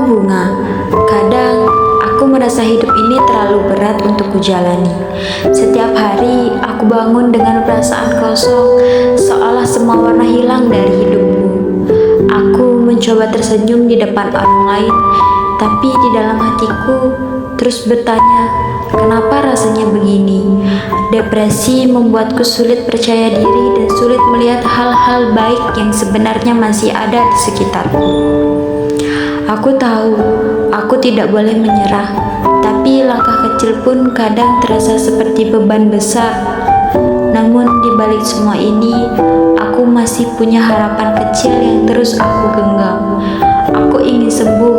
Bunga. Kadang aku merasa hidup ini terlalu berat untuk kujalani. Setiap hari aku bangun dengan perasaan kosong, seolah semua warna hilang dari hidupku. Aku mencoba tersenyum di depan orang lain, tapi di dalam hatiku terus bertanya, kenapa rasanya begini? Depresi membuatku sulit percaya diri dan sulit melihat hal-hal baik yang sebenarnya masih ada di sekitarku. Aku tahu, aku tidak boleh menyerah, tapi langkah kecil pun kadang terasa seperti beban besar. Namun di balik semua ini, aku masih punya harapan kecil yang terus aku genggam. Aku ingin sembuh,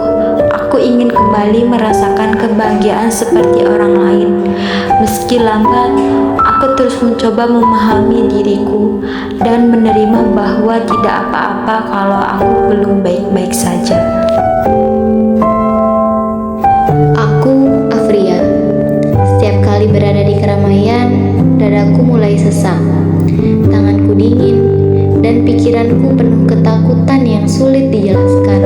aku ingin kembali merasakan kebahagiaan seperti orang lain. Meski lambat, aku terus mencoba memahami diriku dan menerima bahwa tidak apa-apa kalau aku belum baik-baik saja. Aku, Afria. Setiap kali berada di keramaian, dadaku mulai sesak. Tanganku dingin, dan pikiranku penuh ketakutan yang sulit dijelaskan.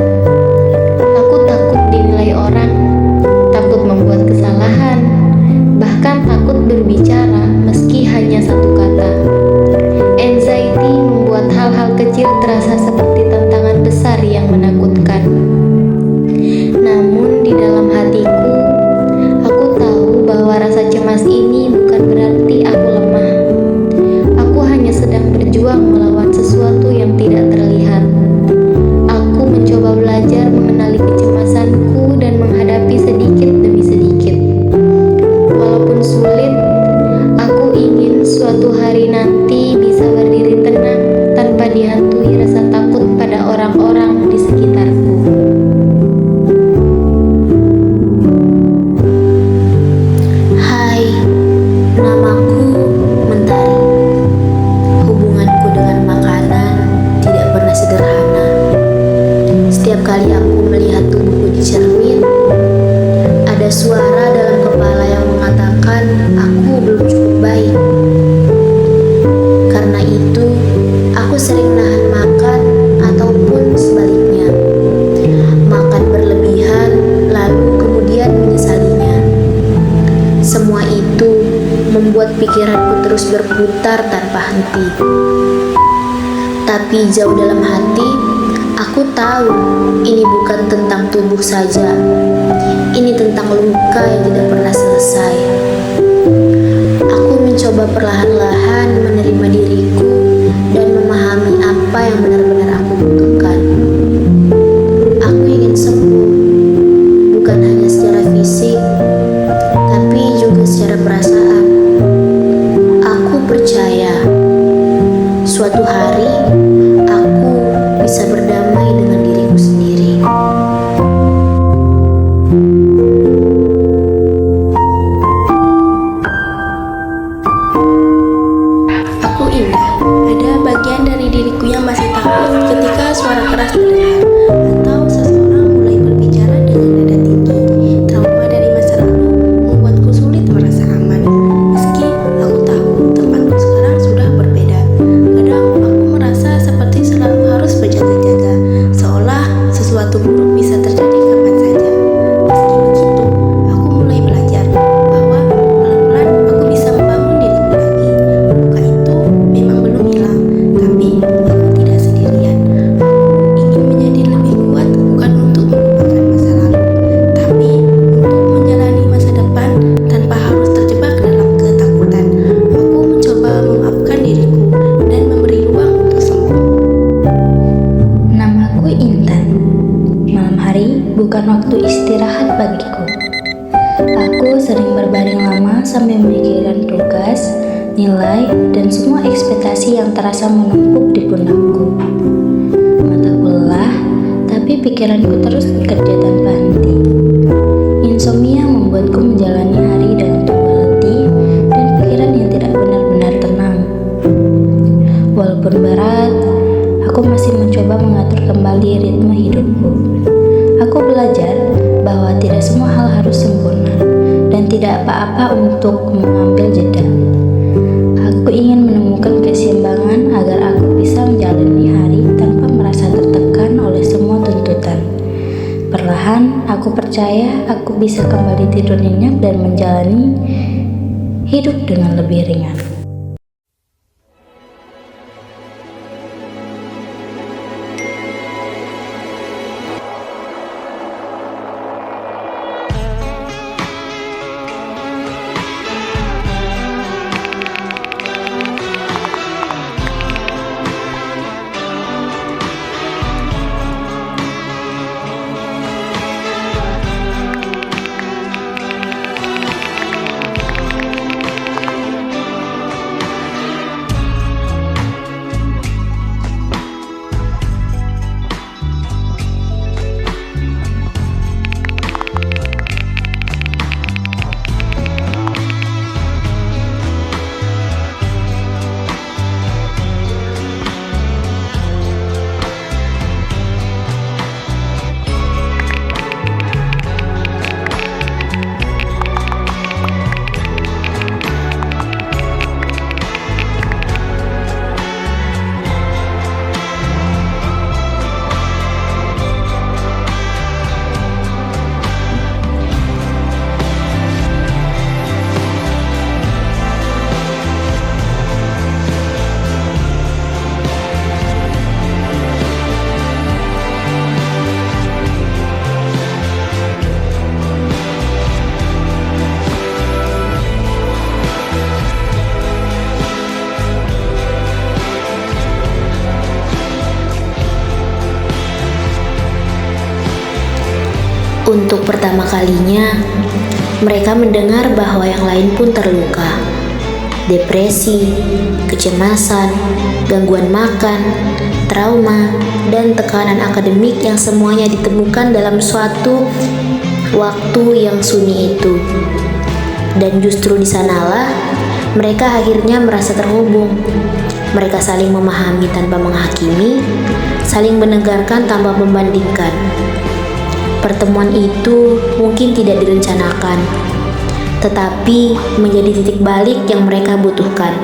Aku takut dinilai orang, takut membuat kesalahan, bahkan takut berbicara meski hanya satu kata. Anxiety membuat hal-hal kecil terasa seperti tantangan besar yang menakutkan. Namun di dalam hatiku, aku tahu bahwa rasa cemas ini bukan berarti aku lemah. Aku hanya sedang berjuang melawan sesuatu yang tidak terlihat. Aku mencoba belajar mengenali kecemasanku dan menghadapi sedikit demi sedikit. Walaupun sulit, aku ingin suatu hari nanti bisa berdiri tenang tanpa dihantui rasa takut pada orang-orang di sekitarku. Hai, namaku Mentari. Hubunganku dengan makanan tidak pernah sederhana. Setiap kali aku melihat tubuhku di cermin, ada suara dalam kepala yang mengatakan aku belum cukup baik. Karena itu, aku sering nahan makan ataupun sebaliknya. Makan berlebihan, lalu kemudian menyesalinya. Semua itu membuat pikiranku terus berputar tanpa henti. Tapi jauh dalam hati, aku tahu ini bukan tentang tubuh saja. Ini tentang luka yang tidak pernah selesai. Aku mencoba perlahan-lahan menerima diriku dan memahami apa yang benar-benar aku butuhkan. Aku ingin sembuh, bukan hanya secara fisik, tapi juga secara perasaan. Aku percaya suatu hari aku bisa berdamai dengan diriku sendiri. Aku indah. Ada bagian dari diriku yang masih takut ketika suara keras terdengar atau seseorang mulai berbicara dengan nada tinggi. Trauma dari masa lalu membuatku sulit merasa aman. Meski aku tahu tempatku sekarang sudah berbeda. Kadang aku merasa seperti selalu harus berjaga-jaga, seolah sesuatu buruk bisa terjadi kapan saja. Meski begitu, aku mulai belajar bahwa pelan-pelan aku bisa membangun diriku lagi. Luka itu memang belum hilang, tapi aku tidak sendirian. Aku ingin menjadi lebih kuat, bukan untuk melupakan masa lalu, tapi untuk menjalani masa depan tanpa harus terjebak dalam ketakutan. Aku mencoba memaafkan diriku dan memberi ruang untuk sembuh. Namaku Intan. Malam hari bukan waktu istirahat bagiku. Aku sering berbaring lama sambil memikirkan tugas, nilai, dan semua ekspektasi yang terasa menumpuk di pundakku. Mataku lelah, tapi pikiranku terus bekerja tanpa henti. Insomnia membuatku menjalani hari dengan tubuh letih dan pikiran yang tidak benar-benar tenang. Walaupun berat, aku masih mencoba mengatur kembali ritme hidupku. Aku belajar bahwa tidak semua hal harus sempurna dan tidak apa-apa untuk mengambil jeda. Aku ingin menemukan keseimbangan agar aku bisa menjalani hari tanpa merasa tertekan oleh semua tuntutan. Perlahan, aku percaya aku bisa kembali tidur nyenyak dan menjalani hidup dengan lebih ringan. Untuk pertama kalinya, mereka mendengar bahwa yang lain pun terluka. Depresi, kecemasan, gangguan makan, trauma, dan tekanan akademik yang semuanya ditemukan dalam suatu waktu yang sunyi itu. Dan justru di sanalah mereka akhirnya merasa terhubung. Mereka saling memahami tanpa menghakimi, saling mendengarkan tanpa membandingkan. Pertemuan itu mungkin tidak direncanakan, tetapi menjadi titik balik yang mereka butuhkan.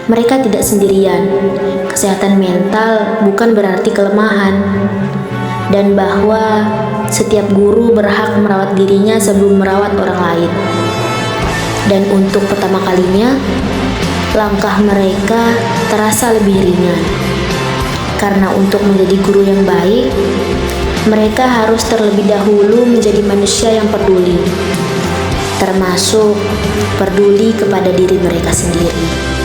Mereka tidak sendirian. Kesehatan mental bukan berarti kelemahan, dan bahwa setiap guru berhak merawat dirinya sebelum merawat orang lain. Dan untuk pertama kalinya, langkah mereka terasa lebih ringan. Karena untuk menjadi guru yang baik, mereka harus terlebih dahulu menjadi manusia yang peduli, termasuk peduli kepada diri mereka sendiri.